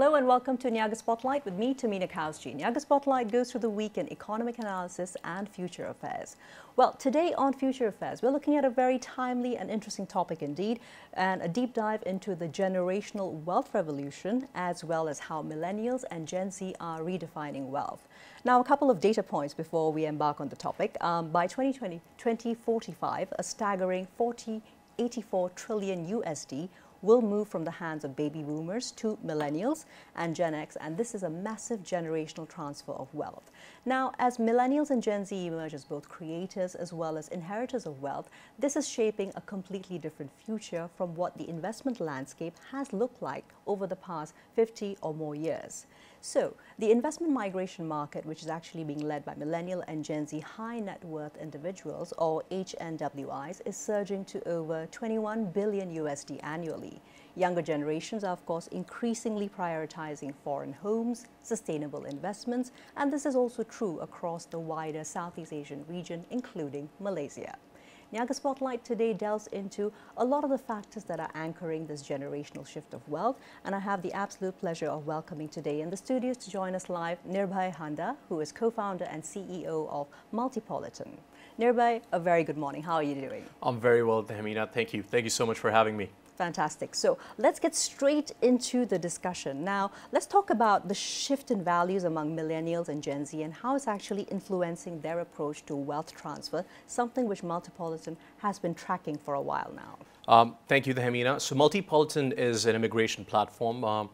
Hello and welcome to NIAGA Spotlight with me, Tamina Kausji. NIAGA Spotlight goes through the week in economic analysis and future affairs. Well, today on Future Affairs, we're looking at a very timely and interesting topic indeed, and a deep dive into the generational wealth revolution, as well as how millennials and Gen Z are redefining wealth. Now, a couple of data points before we embark on the topic. By 2045, a staggering 84 trillion USD will move from the hands of baby boomers to millennials and Gen X, and this is a massive generational transfer of wealth. Now, as millennials and Gen Z emerge as both creators as well as inheritors of wealth, this is shaping a completely different future from what the investment landscape has looked like over the past 50 or more years. So, the investment migration market, which is actually being led by millennial and Gen Z high net worth individuals, or HNWIs, is surging to over 21 billion USD annually. Younger generations are, of course, increasingly prioritizing foreign homes, sustainable investments, and this is also true across the wider Southeast Asian region, including Malaysia. NIAGA Spotlight today delves into a lot of the factors that are anchoring this generational shift of wealth, and I have the absolute pleasure of welcoming today in the studios to join us live Nirbhay Handa, who is co-founder and CEO of Multipolitan. Nirbhay, a very good morning. How are you doing? I'm very well, Tamina. Thank you. Thank you so much for having me. Fantastic. So let's get straight into the discussion. Now, let's talk about the shift in values among millennials and Gen Z and how it's actually influencing their approach to wealth transfer, something which Multipolitan has been tracking for a while now. Thank you, Tamina. So Multipolitan is an immigration platform.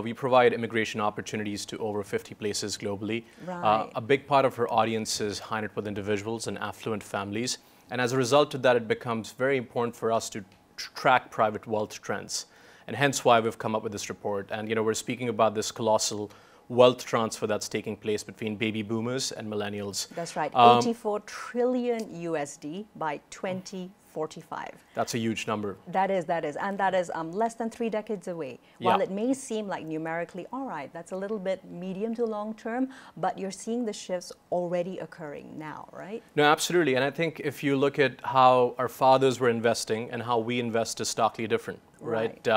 We provide immigration opportunities to over 50 places globally. Right. A big part of our audience is high net worth individuals and affluent families. And as a result of that, it becomes very important for us to track private wealth trends, and hence why we've come up with this report. And we're speaking about this colossal wealth transfer that's taking place between baby boomers and millennials. That's right, 84 trillion USD by 2045. That's a huge number. That is, and that is less than 3 decades away. While it may seem like numerically, all right, that's a little bit medium to long term, but you're seeing the shifts already occurring now, right? No, absolutely. And I think if you look at how our fathers were investing and how we invest is starkly different, right?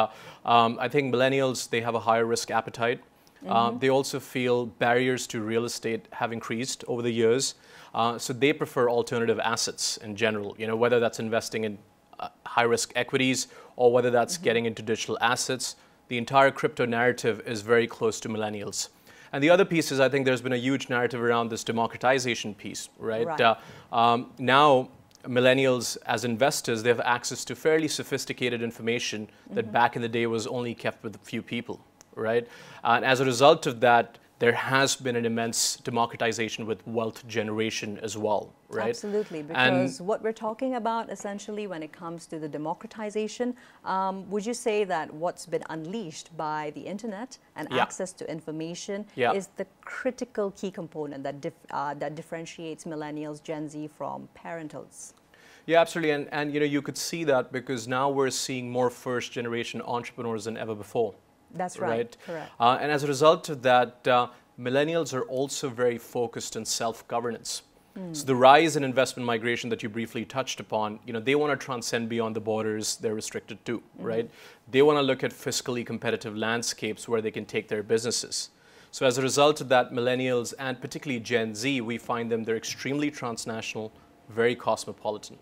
I think millennials, they have a higher risk appetite. They also feel barriers to real estate have increased over the years. So they prefer alternative assets in general, whether that's investing in high-risk equities or whether that's getting into digital assets. The entire crypto narrative is very close to millennials. And the other piece is I think there's been a huge narrative around this democratization piece, right? Now, millennials as investors, they have access to fairly sophisticated information that back in the day was only kept with a few people, right? And as a result of that, there has been an immense democratization with wealth generation as well, right? Absolutely, because what we're talking about essentially when it comes to the democratization, would you say that what's been unleashed by the internet and access to information is the critical key component that differentiates millennials, Gen Z from parentals? Yeah, absolutely, and you could see that because now we're seeing more first generation entrepreneurs than ever before. That's right, correct. And as a result of that, millennials are also very focused on self-governance. So the rise in investment migration that you briefly touched upon, they want to transcend beyond the borders they're restricted to, right? They want to look at fiscally competitive landscapes where they can take their businesses. So as a result of that, millennials and particularly Gen Z, we find they're extremely transnational, very cosmopolitan.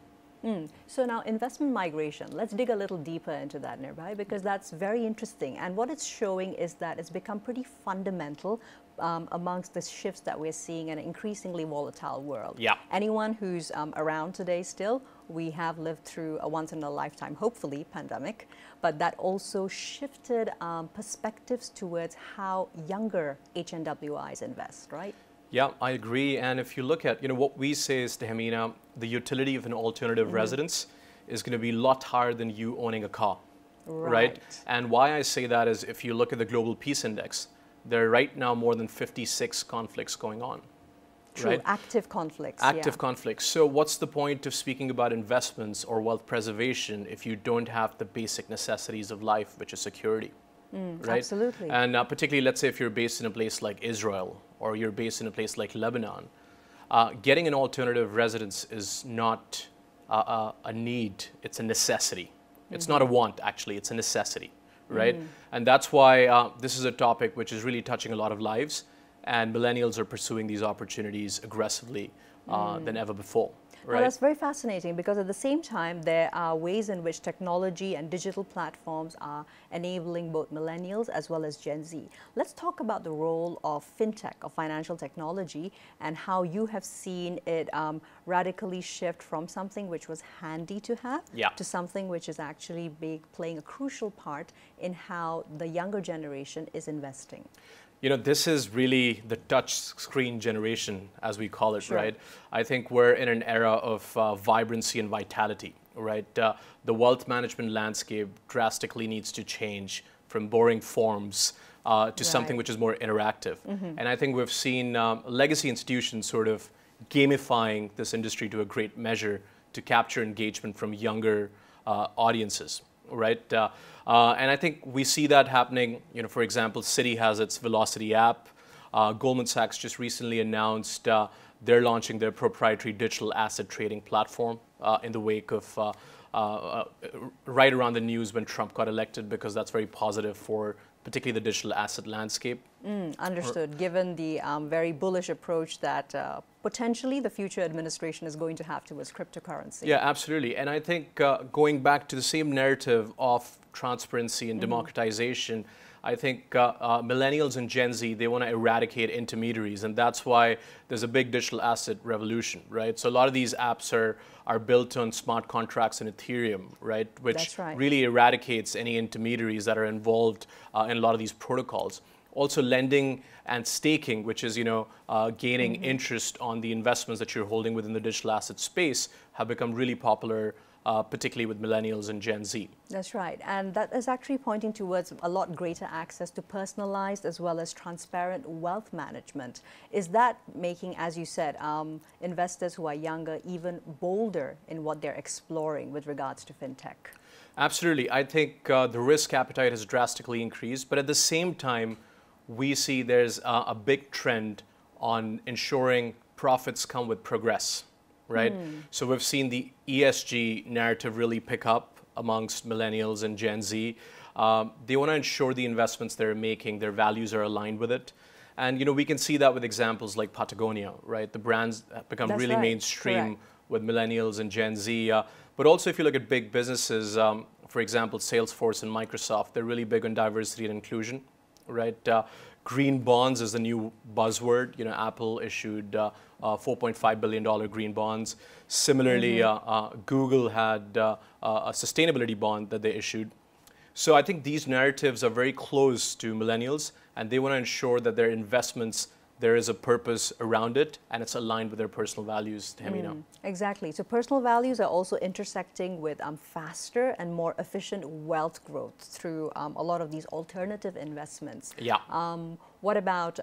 So now investment migration, let's dig a little deeper into that, Nirbhay, because that's very interesting. And what it's showing is that it's become pretty fundamental amongst the shifts that we're seeing in an increasingly volatile world. Anyone who's around today still, we have lived through a once-in-a-lifetime, hopefully, pandemic, but that also shifted perspectives towards how younger HNWIs invest, right? Yeah, I agree. And if you look at, what we say is, Tamina, the utility of an alternative residence is going to be a lot higher than you owning a car, right? And why I say that is if you look at the Global Peace Index, there are right now more than 56 conflicts going on. True, right? Active conflicts. Active conflicts. So what's the point of speaking about investments or wealth preservation if you don't have the basic necessities of life, which is security? Right? Absolutely. And particularly, let's say if you're based in a place like Israel or you're based in a place like Lebanon, getting an alternative residence is not a need, it's a necessity. It's not a want, actually, it's a necessity, right? And that's why this is a topic which is really touching a lot of lives, and millennials are pursuing these opportunities aggressively than ever before. Right. Well, that's very fascinating, because at the same time, there are ways in which technology and digital platforms are enabling both millennials as well as Gen Z. Let's talk about the role of fintech, of financial technology, and how you have seen it radically shift from something which was handy to have to something which is actually playing a crucial part in how the younger generation is investing. You know, this is really the touch screen generation, as we call it, right? I think we're in an era of vibrancy and vitality, right? The wealth management landscape drastically needs to change from boring forms to something which is more interactive. And I think we've seen legacy institutions sort of gamifying this industry to a great measure to capture engagement from younger audiences. Right, and I think we see that happening. You know, for example, Citi has its Velocity app. Goldman Sachs just recently announced they're launching their proprietary digital asset trading platform in the wake of right around the news when Trump got elected, because that's very positive for particularly the digital asset landscape. Understood. Given the very bullish approach that potentially the future administration is going to have towards cryptocurrency. Yeah, absolutely. And I think going back to the same narrative of transparency and democratization, I think millennials and Gen Z, they want to eradicate intermediaries, and that's why there's a big digital asset revolution, right? So a lot of these apps are built on smart contracts and Ethereum, right? Which really eradicates any intermediaries that are involved in a lot of these protocols. Also lending and staking, which is, you know, gaining interest on the investments that you're holding within the digital asset space, have become really popular, particularly with millennials and Gen Z. That's right. And that is actually pointing towards a lot greater access to personalized as well as transparent wealth management. Is that making, as you said, investors who are younger even bolder in what they're exploring with regards to fintech? Absolutely. I think the risk appetite has drastically increased, but at the same time, we see there's a big trend on ensuring profits come with progress, right? So we've seen the ESG narrative really pick up amongst millennials and Gen Z. They want to ensure the investments they're making, their values are aligned with it. And, you know, we can see that with examples like Patagonia, right? The brands have become really mainstream with millennials and Gen Z. But also if you look at big businesses, for example, Salesforce and Microsoft, they're really big on diversity and inclusion. Right, green bonds is the new buzzword. You know, Apple issued $4.5 billion green bonds. Similarly, Google had a sustainability bond that they issued. So I think these narratives are very close to millennials, and they want to ensure that their investments, there is a purpose around it, and it's aligned with their personal values, Tamina. Exactly. So personal values are also intersecting with faster and more efficient wealth growth through a lot of these alternative investments. Yeah. What about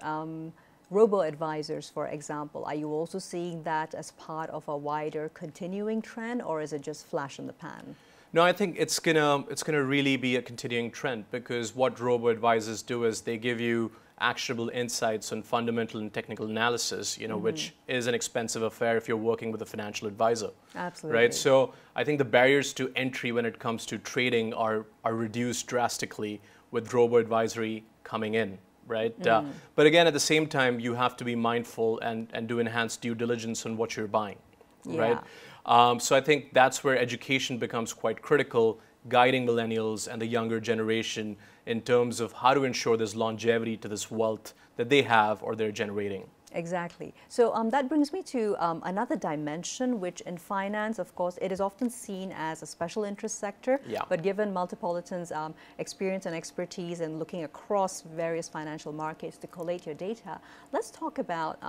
robo-advisors, for example? Are you also seeing that as part of a wider continuing trend, or is it just flash in the pan? No, I think it's gonna really be a continuing trend, because what robo-advisors do is they give you actionable insights on fundamental and technical analysis, you know, which is an expensive affair if you're working with a financial advisor. Absolutely. Right? So I think the barriers to entry when it comes to trading are reduced drastically with robo-advisory coming in, right? But again, at the same time, you have to be mindful and do enhanced due diligence on what you're buying, right? So I think that's where education becomes quite critical, guiding millennials and the younger generation in terms of how to ensure there's longevity to this wealth that they have or they're generating. Exactly. So that brings me to another dimension, which in finance, of course, it is often seen as a special interest sector. But given Multipolitan's experience and expertise in looking across various financial markets to collate your data, let's talk about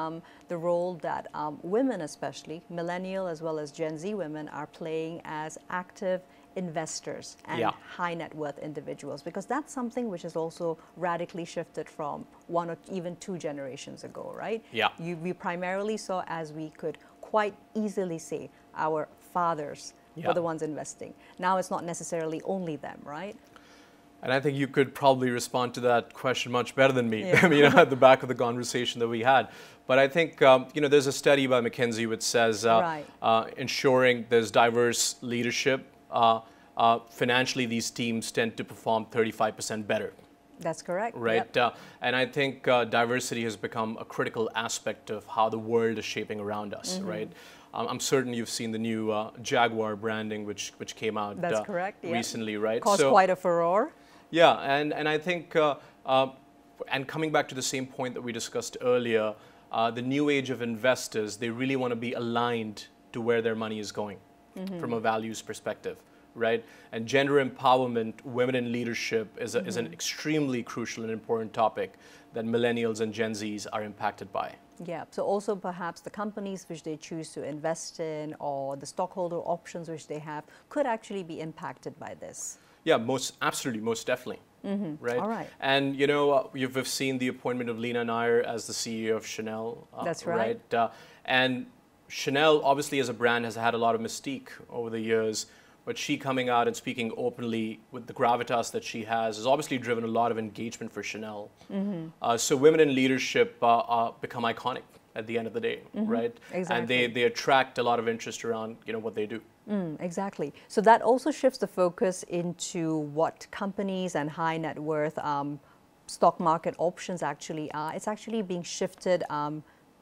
the role that women, especially millennial as well as Gen Z women, are playing as active investors and high net worth individuals, because that's something which has also radically shifted from 1 or even 2 generations ago, right? We primarily saw, as we could quite easily say, our fathers were the ones investing. Now it's not necessarily only them, right? And I think you could probably respond to that question much better than me, I mean, at the back of the conversation that we had. But I think, you know, there's a study by McKinsey which says ensuring there's diverse leadership financially these teams tend to perform 35% better. That's correct. Right. Yep. And I think diversity has become a critical aspect of how the world is shaping around us, right? I'm certain you've seen the new Jaguar branding, which came out That's correct. Yep. recently, right? Caused quite a furore. Yeah, and I think, and coming back to the same point that we discussed earlier, the new age of investors, they really want to be aligned to where their money is going from a values perspective, right? And gender empowerment, women in leadership is an extremely crucial and important topic that millennials and Gen Zs are impacted by. Yeah, so also perhaps the companies which they choose to invest in or the stockholder options which they have could actually be impacted by this. Yeah, absolutely, most definitely. Right? All right. And you know, you've seen the appointment of Lena Nair as the CEO of Chanel. That's right. And Chanel, obviously, as a brand, has had a lot of mystique over the years. But she coming out and speaking openly with the gravitas that she has obviously driven a lot of engagement for Chanel. So women in leadership become iconic at the end of the day, right? Exactly. And they attract a lot of interest around what they do. Exactly. So that also shifts the focus into what companies and high net worth stock market options actually are. It's actually being shifted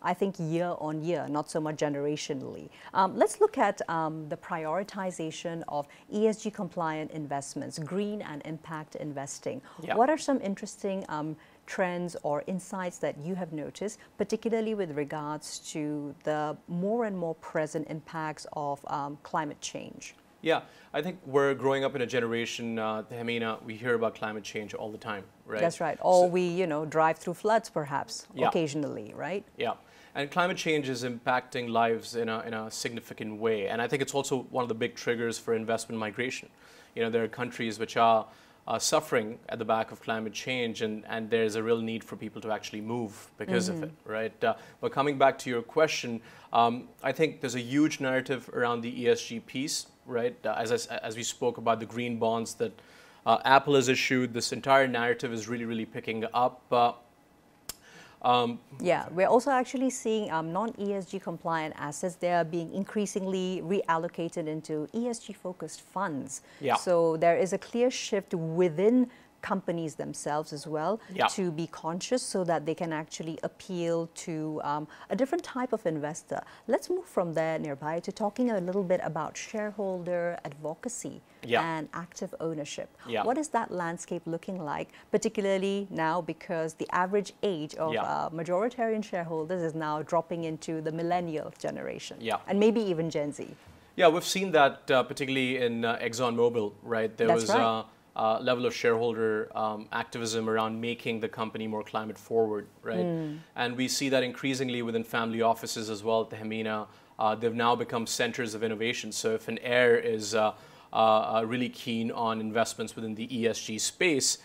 I think year on year, not so much generationally. Let's look at the prioritization of ESG compliant investments, green and impact investing. Yeah. What are some interesting trends or insights that you have noticed, particularly with regards to the more and more present impacts of climate change? Yeah, I think we're growing up in a generation, Tehmina, we hear about climate change all the time, right? That's right. Or we, drive through floods perhaps, Yeah. occasionally, right? Yeah. And climate change is impacting lives in a significant way. And I think it's also one of the big triggers for investment migration. There are countries which are suffering at the back of climate change, and there's a real need for people to actually move because of it, right? But coming back to your question, I think there's a huge narrative around the ESG piece, right? As we spoke about the green bonds that Apple has issued, this entire narrative is really, really picking up. Yeah, we're also actually seeing non-ESG compliant assets. They are being increasingly reallocated into ESG focused funds. Yeah. So there is a clear shift within companies themselves as well to be conscious so that they can actually appeal to a different type of investor. Let's move from there, Nirbhay, to talking a little bit about shareholder advocacy and active ownership. What is that landscape looking like, particularly now because the average age of majoritarian shareholders is now dropping into the millennial generation and maybe even Gen Z? Yeah, we've seen that particularly in ExxonMobil, right? There was level of shareholder activism around making the company more climate forward, right? And we see that increasingly within family offices as well at the Tehmina. They've now become centers of innovation. So if an heir is really keen on investments within the ESG space,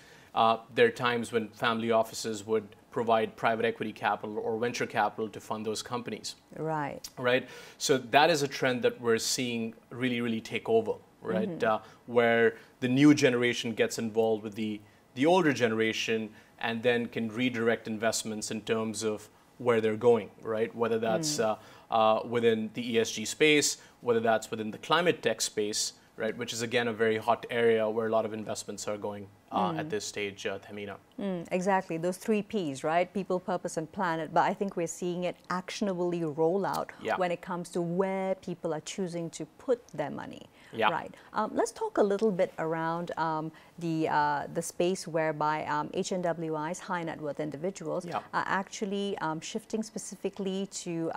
there are times when family offices would provide private equity capital or venture capital to fund those companies. Right. Right. So that is a trend that we're seeing really, really take over, right? Where the new generation gets involved with the older generation and then can redirect investments in terms of where they're going, right? Whether that's within the ESG space, whether that's within the climate tech space, right? Which is again a very hot area where a lot of investments are going at this stage, Tehmina. Exactly, those 3 Ps, right? People, purpose, and planet. But I think we're seeing it actionably roll out when it comes to where people are choosing to put their money. Right. Let's talk a little bit around the space whereby HNWIs, high net worth individuals, are actually shifting specifically to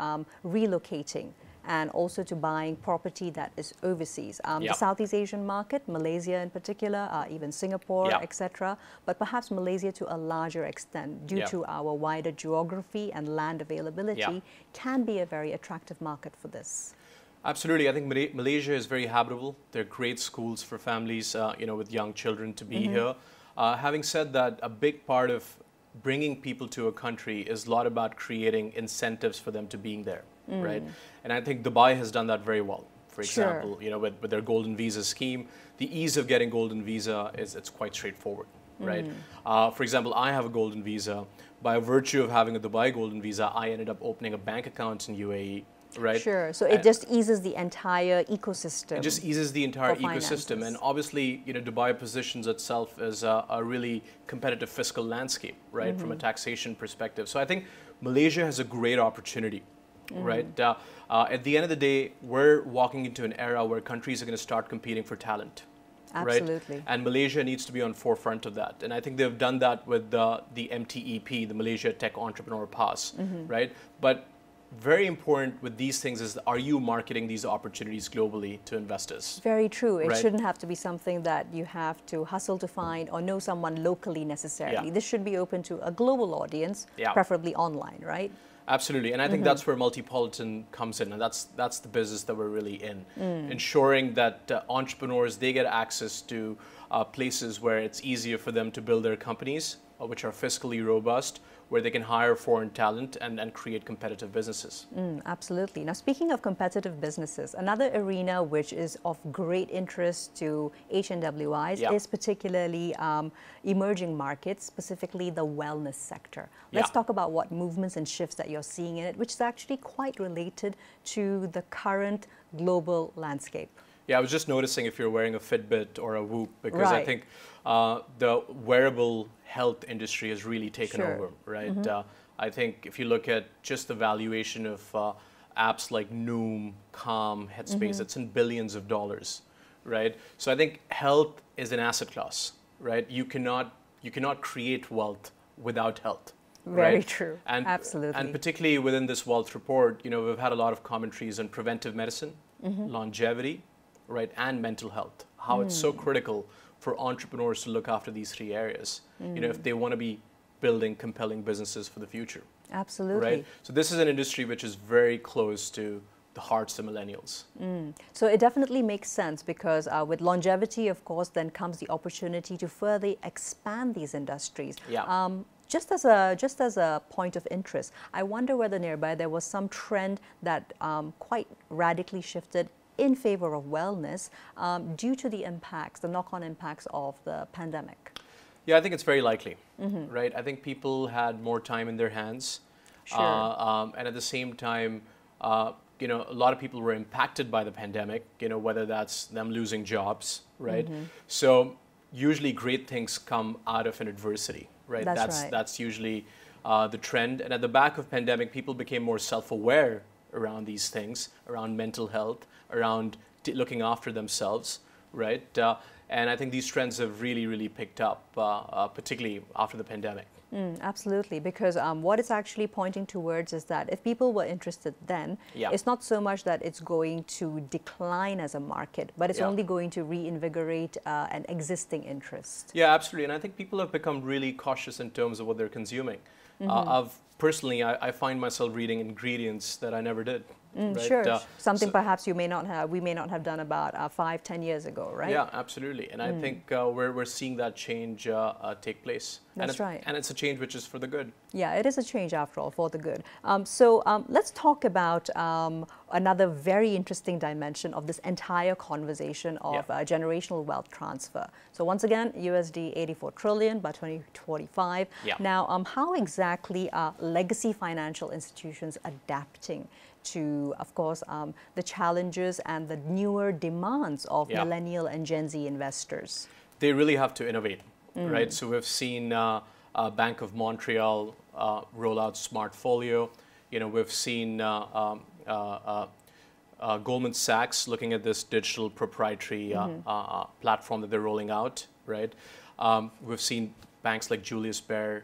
relocating and also to buying property that is overseas. The Southeast Asian market, Malaysia in particular, even Singapore, etc. But perhaps Malaysia to a larger extent due to our wider geography and land availability can be a very attractive market for this. Absolutely. I think Malaysia is very habitable. There are great schools for families, with young children to be here. Having said that, a big part of bringing people to a country is a lot about creating incentives for them to being there, right? And I think Dubai has done that very well. For example, with their golden visa scheme, the ease of getting golden visa it's quite straightforward, right? For example, I have a golden visa. By virtue of having a Dubai golden visa, I ended up opening a bank account in UAE. right? Sure. So it just eases the entire ecosystem. It just eases the entire ecosystem, and obviously, Dubai positions itself as a really competitive fiscal landscape, right, from a taxation perspective. So I think Malaysia has a great opportunity, right? At the end of the day, we're walking into an era where countries are going to start competing for talent. Absolutely. Right? And Malaysia needs to be on forefront of that. And I think they've done that with the MTEP, the Malaysia Tech Entrepreneur Pass, right? But very important with these things is, are you marketing these opportunities globally to investors? Very true. It right? shouldn't have to be something that you have to hustle to find or know someone locally necessarily. Yeah. This should be open to a global audience, preferably online, right? Absolutely, and I think that's where Multipolitan comes in, and that's the business that we're really in, ensuring that entrepreneurs, they get access to places where it's easier for them to build their companies, which are fiscally robust, where they can hire foreign talent and create competitive businesses. Absolutely. Now, speaking of competitive businesses, another arena which is of great interest to HNWIs is particularly emerging markets, specifically the wellness sector. Let's talk about what movements and shifts that you're seeing in it, which is actually quite related to the current global landscape. Yeah, I was just noticing if you're wearing a Fitbit or a Whoop, because I think the wearable health industry has really taken over, right? I think if you look at just the valuation of apps like Noom, Calm, Headspace, it's in billions of dollars, right? So I think health is an asset class, right? You cannot create wealth without health. Very true. And, absolutely. And particularly within this wealth report, we've had a lot of commentaries on preventive medicine, longevity, right, and mental health, how it's so critical for entrepreneurs to look after these three areas, if they want to be building compelling businesses for the future. Absolutely. Right? So this is an industry which is very close to the hearts of millennials. So it definitely makes sense because with longevity, of course, then comes the opportunity to further expand these industries. Yeah. Just as a point of interest, I wonder whether nearby there was some trend that quite radically shifted in favor of wellness due to the impacts, the knock-on impacts of the pandemic? Yeah, I think it's very likely, right? I think people had more time in their hands. And at the same time, a lot of people were impacted by the pandemic, whether that's them losing jobs, right? So usually great things come out of an adversity, right? That's usually the trend. And at the back of pandemic, people became more self-aware around these things, around mental health, around looking after themselves, right? And I think these trends have really, really picked up, particularly after the pandemic. Absolutely, because what it's actually pointing towards is that if people were interested then, it's not so much that it's going to decline as a market, but it's only going to reinvigorate an existing interest. Yeah, absolutely. And I think people have become really cautious in terms of what they're consuming. Personally, I find myself reading ingredients that I never did. Right? Sure, something perhaps we may not have done about 5-10 years ago, right? Yeah, absolutely. And I think we're seeing that change take place. That's right. And it's a change which is for the good. Yeah, it is a change after all, for the good. So let's talk about another very interesting dimension of this entire conversation of generational wealth transfer. So once again, USD 84 trillion by 2045. Now, how exactly are legacy financial institutions adapting to, of course, the challenges and the newer demands of millennial and Gen Z investors? They really have to innovate, right? So we've seen Bank of Montreal roll out Smartfolio. We've seen Goldman Sachs looking at this digital proprietary platform that they're rolling out, right? We've seen banks like Julius Baer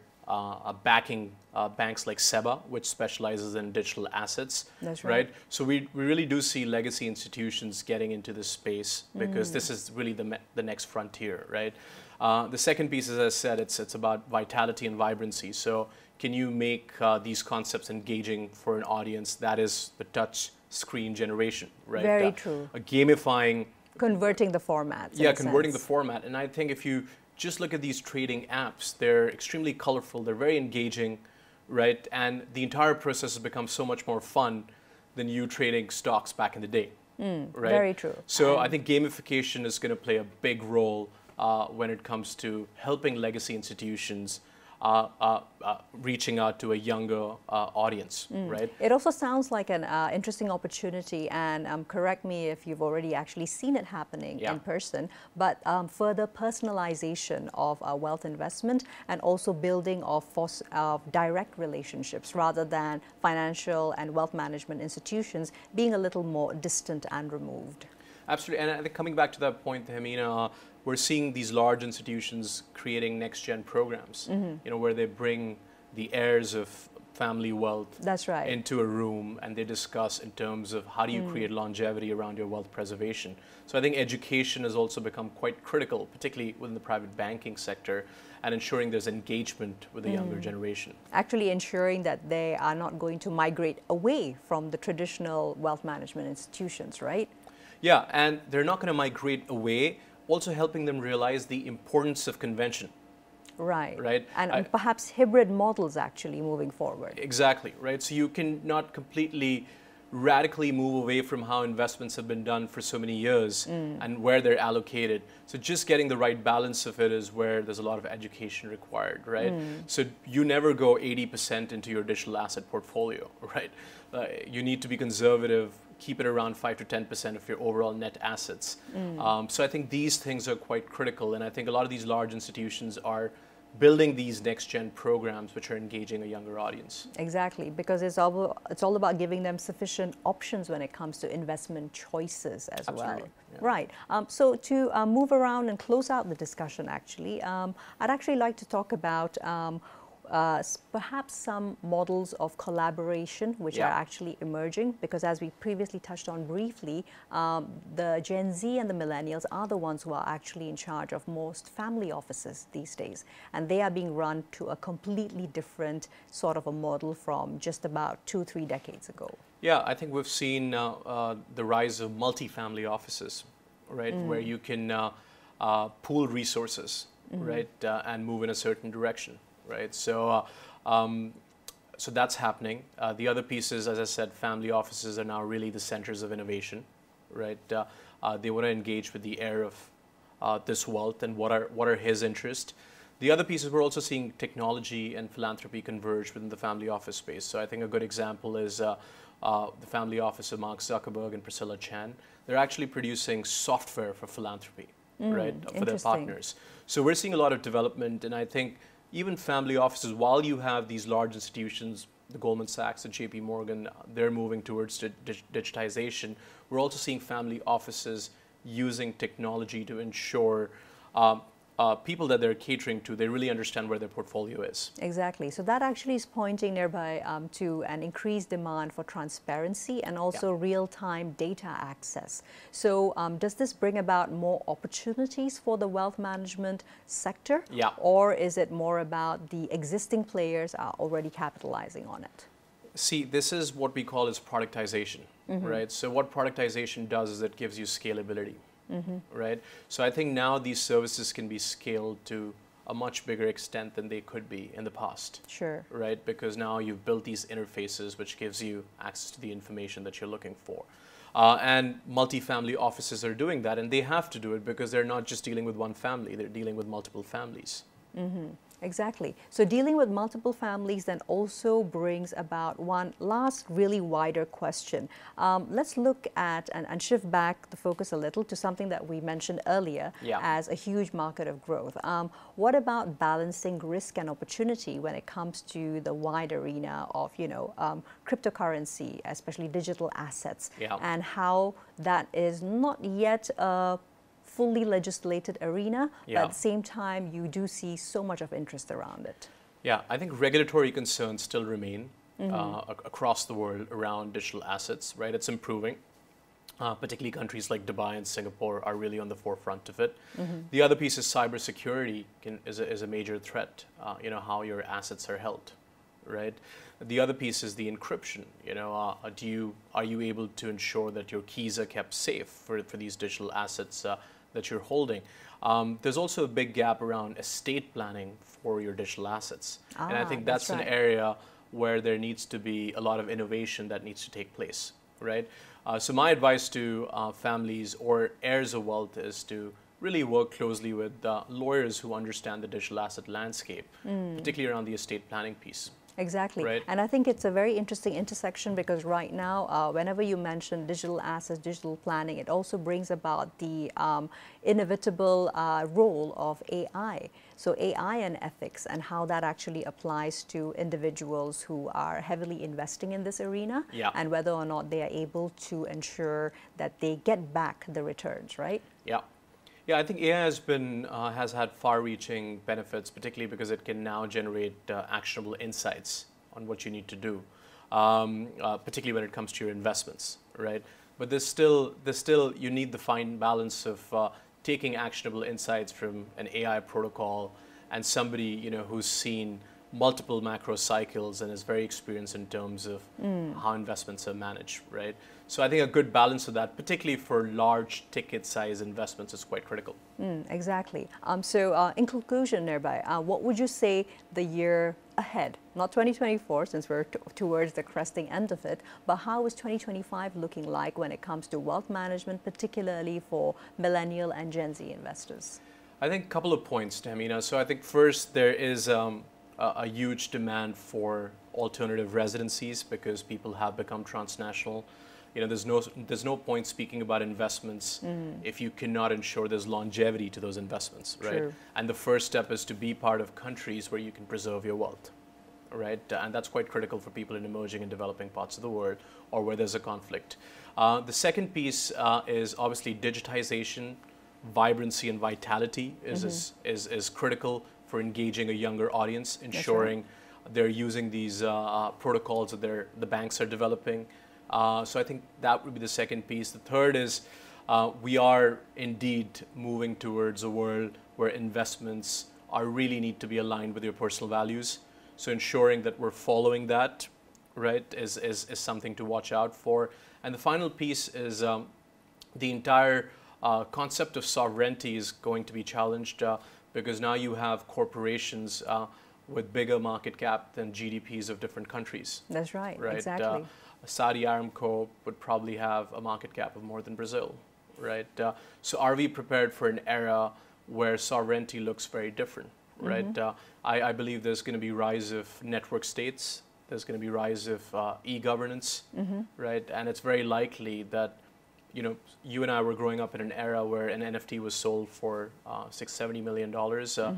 backing banks like SEBA, which specializes in digital assets. That's right. So we really do see legacy institutions getting into this space because this is really the next frontier, right? The second piece, as I said, it's about vitality and vibrancy. So can you make these concepts engaging for an audience that is the touch screen generation, right? Very true. Gamifying. Converting the format. Yeah, converting the format. And I think if you just look at these trading apps, they're extremely colorful, they're very engaging, right? And the entire process has become so much more fun than you trading stocks back in the day, right? Very true. So I think gamification is going to play a big role when it comes to helping legacy institutions reaching out to a younger audience, right? It also sounds like an interesting opportunity, and correct me if you've already actually seen it happening in person, but further personalization of wealth investment and also building of direct relationships rather than financial and wealth management institutions being a little more distant and removed. Absolutely, and I think coming back to that point, Hamina, we're seeing these large institutions creating next-gen programs, where they bring the heirs of family wealth into a room and they discuss in terms of how do you create longevity around your wealth preservation. So I think education has also become quite critical, particularly within the private banking sector, and ensuring there's engagement with the younger generation. Actually ensuring that they are not going to migrate away from the traditional wealth management institutions, right? Yeah, and they're not going to migrate away, also helping them realize the importance of convention. Right. And perhaps hybrid models actually moving forward. Exactly, right? So you can not completely radically move away from how investments have been done for so many years and where they're allocated. So just getting the right balance of it is where there's a lot of education required, right? So you never go 80% into your digital asset portfolio, right? You need to be conservative, keep it around 5 to 10% of your overall net assets. So I think these things are quite critical, and I think a lot of these large institutions are building these next-gen programs which are engaging a younger audience. Exactly, because it's all about giving them sufficient options when it comes to investment choices as well. Yeah. Right. So to move around and close out the discussion, actually, I'd actually like to talk about perhaps some models of collaboration which are actually emerging, because as we previously touched on briefly, the Gen Z and the millennials are the ones who are actually in charge of most family offices these days, and they are being run to a completely different sort of a model from just about 2-3 decades ago. Yeah, I think we've seen the rise of multi-family offices, right, where you can pool resources, right, and move in a certain direction. Right, so so that's happening. The other piece is, as I said, family offices are now really the centers of innovation, right? They want to engage with the heir of this wealth and what are his interests. The other piece is we're also seeing technology and philanthropy converge within the family office space. So I think a good example is the family office of Mark Zuckerberg and Priscilla Chan. They're actually producing software for philanthropy, right, for their partners. So we're seeing a lot of development, and I think even family offices, while you have these large institutions, the Goldman Sachs, the JP Morgan, they're moving towards digitization. We're also seeing family offices using technology to ensure people that they're catering to, they really understand where their portfolio is. Exactly. So that actually is pointing nearby to an increased demand for transparency and also real-time data access. So does this bring about more opportunities for the wealth management sector? Yeah. Or is it more about the existing players are already capitalizing on it? See, this is what we call as productization, right? So what productization does is it gives you scalability. Right? So I think now these services can be scaled to a much bigger extent than they could be in the past. Sure. Right? Because now you've built these interfaces which gives you access to the information that you're looking for. And multifamily offices are doing that, and they have to do it because they're not just dealing with one family, they're dealing with multiple families. Exactly. So dealing with multiple families then also brings about one last really wider question. Let's look at and shift back the focus a little to something that we mentioned earlier as a huge market of growth. What about balancing risk and opportunity when it comes to the wide arena of, cryptocurrency, especially digital assets, and how that is not yet a fully legislated arena, but at the same time, you do see so much of interest around it. Yeah, I think regulatory concerns still remain across the world around digital assets, right? It's improving. Particularly countries like Dubai and Singapore are really on the forefront of it. The other piece is cybersecurity is a major threat, how your assets are held, right? The other piece is the encryption. Are you able to ensure that your keys are kept safe for these digital assets that you're holding? There's also a big gap around estate planning for your digital assets. And I think that's an area where there needs to be a lot of innovation that needs to take place, right? So my advice to families or heirs of wealth is to really work closely with lawyers who understand the digital asset landscape, particularly around the estate planning piece. Exactly. Right. And I think it's a very interesting intersection because right now, whenever you mention digital assets, digital planning, it also brings about the inevitable role of AI. So AI and ethics and how that actually applies to individuals who are heavily investing in this arena, Yeah. and whether or not they are able to ensure that they get back the returns, right? Yeah. Yeah, I think AI has had far-reaching benefits, particularly because it can now generate actionable insights on what you need to do, particularly when it comes to your investments, right? But there's still you need the fine balance of taking actionable insights from an AI protocol and somebody who's seen multiple macro cycles and is very experienced in terms of how investments are managed, right? So I think a good balance of that, particularly for large ticket size investments, is quite critical. Exactly. So in conclusion, Nirbhay, what would you say the year ahead, not 2024 since we're towards the cresting end of it, but how is 2025 looking like when it comes to wealth management, particularly for millennial and Gen Z investors? I think a couple of points, Tamina. So I think first there is a huge demand for alternative residencies because people have become transnational. There's no point speaking about investments if you cannot ensure there's longevity to those investments, right? True. And the first step is to be part of countries where you can preserve your wealth, right? And that's quite critical for people in emerging and developing parts of the world or where there's a conflict. The second piece is obviously digitization, vibrancy and vitality is critical for engaging a younger audience, ensuring they're using these protocols that the banks are developing. So I think that would be the second piece. The third is we are indeed moving towards a world where investments really need to be aligned with your personal values. So ensuring that we're following that, right, is something to watch out for. And the final piece is the entire concept of sovereignty is going to be challenged because now you have corporations with bigger market cap than GDPs of different countries. That's right, right? Exactly. Saudi Aramco would probably have a market cap of more than Brazil, right? So are we prepared for an era where sovereignty looks very different, right? I believe there's going to be rise of network states. There's going to be rise of e-governance, right? And it's very likely that, you and I were growing up in an era where an NFT was sold for $670 million. So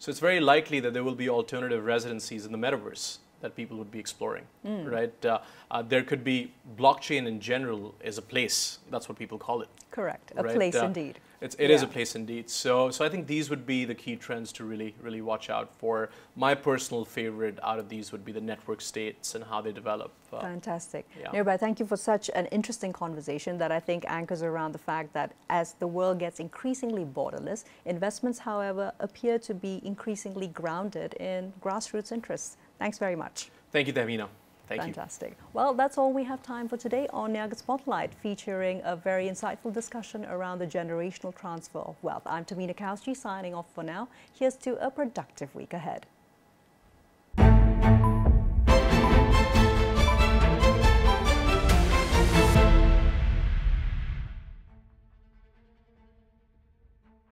it's very likely that there will be alternative residencies in the metaverse that people would be exploring, right? There could be blockchain in general is a place. That's what people call it. Correct. A place indeed. It is a place indeed. So I think these would be the key trends to really watch out for. My personal favorite out of these would be the network states and how they develop. Fantastic. Yeah. Nirbhay, thank you for such an interesting conversation that I think anchors around the fact that as the world gets increasingly borderless, investments, however, appear to be increasingly grounded in grassroots interests. Thanks very much. Thank you, Davina. Thank you. Fantastic. Well, that's all we have time for today on NIAGA Spotlight, featuring a very insightful discussion around the generational transfer of wealth. I'm Tamina Kowski signing off for now. Here's to a productive week ahead.